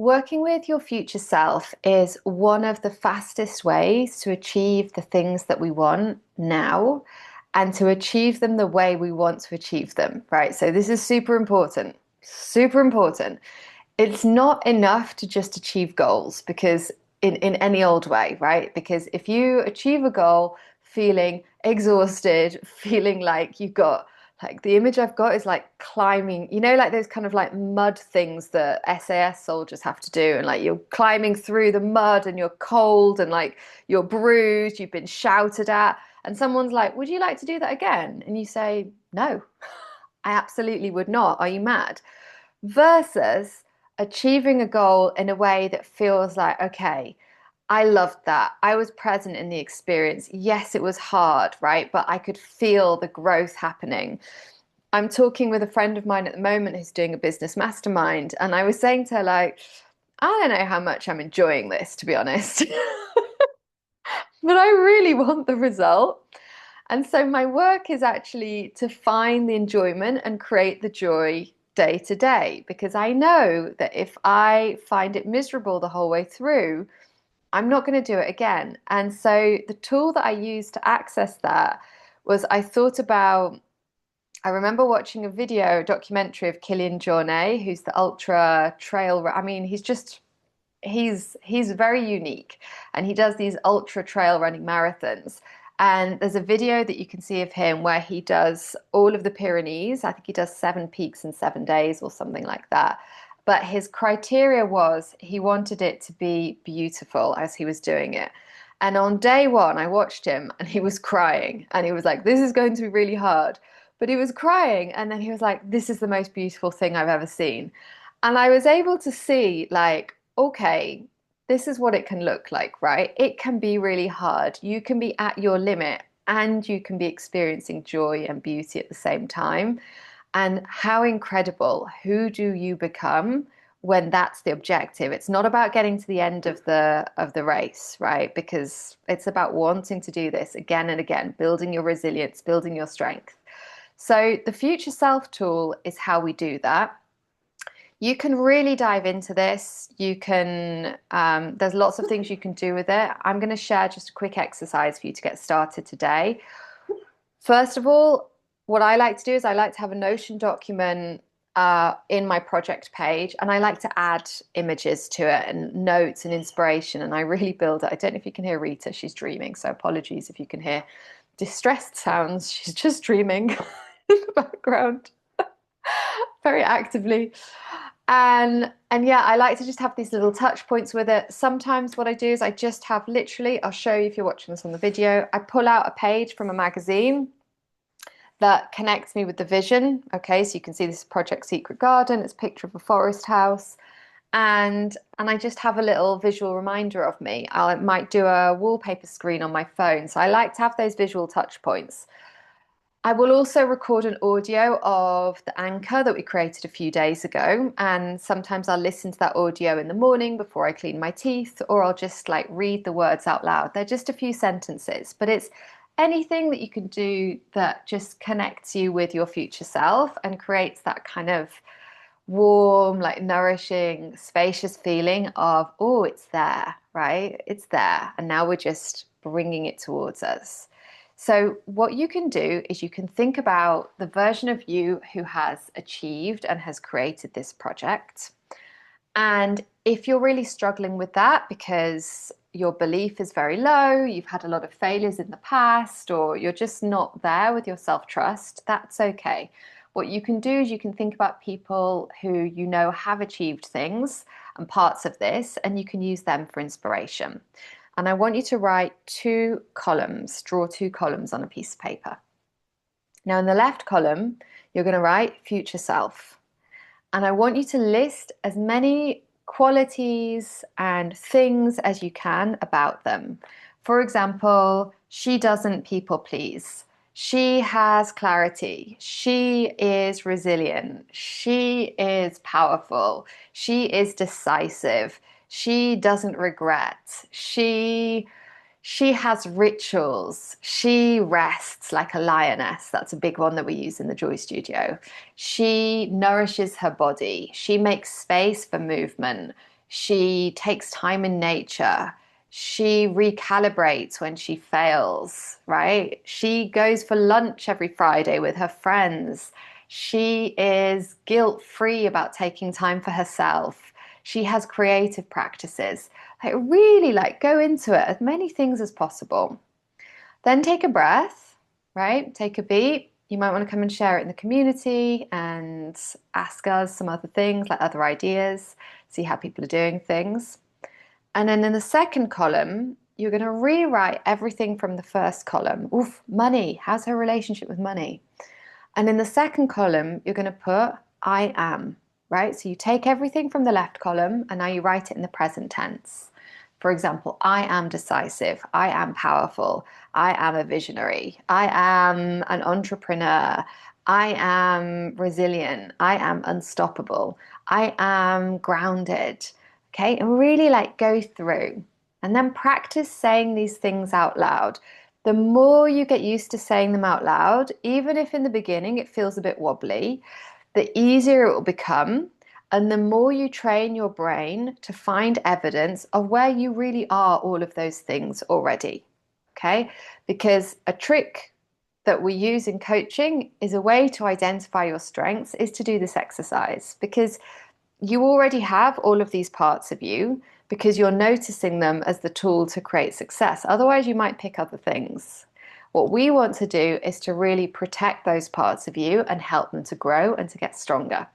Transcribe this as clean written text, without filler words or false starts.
Working with your future self is one of the fastest ways to achieve the things that we want now and to achieve them the way we want to achieve them, right? So, this is super important. Super important. It's not enough to just achieve goals because in any old way, right? Because if you achieve a goal feeling exhausted, feeling like you've got like the image I've got is like climbing, like those kind of like mud things that SAS soldiers have to do. And like you're climbing through the mud and you're cold and like you're bruised, you've been shouted at. And someone's like, would you like to do that again? And you say, no, I absolutely would not. Are you mad? Versus achieving a goal in a way that feels like, okay, I loved that. I was present in the experience. Yes, it was hard, right? But I could feel the growth happening. I'm talking with a friend of mine at the moment who's doing a business mastermind, and I was saying to her, like, I don't know how much I'm enjoying this, to be honest, but I really want the result. And so my work is actually to find the enjoyment and create the joy day to day, because I know that if I find it miserable the whole way through, I'm not going to do it again. And so the tool that I used to access that was I thought about, I remember watching a video, a documentary of Kilian Jornet, who's the ultra trail. I mean, he's very unique and he does these ultra trail running marathons. And there's a video that you can see of him where he does all of the Pyrenees. I think he does 7 peaks in 7 days or something like that. But his criteria was he wanted it to be beautiful as he was doing it. And on day one, I watched him and he was crying and he was like, this is going to be really hard. But he was crying and then he was like, this is the most beautiful thing I've ever seen. And I was able to see, like, okay, this is what it can look like, right? It can be really hard. You can be at your limit and you can be experiencing joy and beauty at the same time. And how incredible. Who do you become when that's the objective? It's not about getting to the end of the race, right? Because it's about wanting to do this again and again, building your resilience, building your strength. So the future self tool is how we do that. You can really dive into this. There's lots of things you can do with it. I'm going to share just a quick exercise for you to get started today. First of all, what I like to do is I like to have a Notion document in my project page, and I like to add images to it and notes and inspiration, and I really build it. I don't know if you can hear Rita, she's dreaming, so apologies if you can hear distressed sounds. She's just dreaming in the background very actively. And yeah, I like to just have these little touch points with it. Sometimes what I do is I just have literally, I'll show you if you're watching this on the video, I pull out a page from a magazine that connects me with the vision. Okay, so you can see this is Project Secret Garden, it's a picture of a forest house. And I just have a little visual reminder of me. I might do a wallpaper screen on my phone. So I like to have those visual touch points. I will also record an audio of the anchor that we created a few days ago. And sometimes I'll listen to that audio in the morning before I clean my teeth, or I'll just like read the words out loud. They're just a few sentences, but it's anything that you can do that just connects you with your future self and creates that kind of warm, like nourishing, spacious feeling of, oh, it's there, right? It's there. And now we're just bringing it towards us. So, what you can do is you can think about the version of you who has achieved and has created this project. And if you're really struggling with that because your belief is very low, you've had a lot of failures in the past, or you're just not there with your self trust, that's okay. What you can do is you can think about people who you know have achieved things and parts of this, and you can use them for inspiration. And I want you to write 2 columns, draw 2 columns on a piece of paper. Now, in the left column, you're going to write future self. And I want you to list as many qualities and things as you can about them. For example, she doesn't people please. She has clarity. She is resilient. She is powerful. She is decisive. She doesn't regret. She has rituals. She rests like a lioness. That's a big one that we use in the Joy Studio. She nourishes her body. She makes space for movement. She takes time in nature. She recalibrates when she fails, right? She goes for lunch every Friday with her friends. She is guilt-free about taking time for herself. She has creative practices. Like really like go into it as many things as possible. Then take a breath, right? Take a beat. You might want to come and share it in the community and ask us some other things, like other ideas, see how people are doing things. And then in the second column, you're going to rewrite everything from the first column. Oof, money. How's her relationship with money? And in the second column, you're going to put I am, right? So you take everything from the left column and now you write it in the present tense. For example, I am decisive. I am powerful. I am a visionary. I am an entrepreneur. I am resilient. I am unstoppable. I am grounded. Okay. And really like go through and then practice saying these things out loud. The more you get used to saying them out loud, even if in the beginning it feels a bit wobbly, the easier it will become. And the more you train your brain to find evidence of where you really are all of those things already. Okay? Because a trick that we use in coaching is a way to identify your strengths is to do this exercise because you already have all of these parts of you because you're noticing them as the tool to create success. Otherwise, you might pick other things. What we want to do is to really protect those parts of you and help them to grow and to get stronger.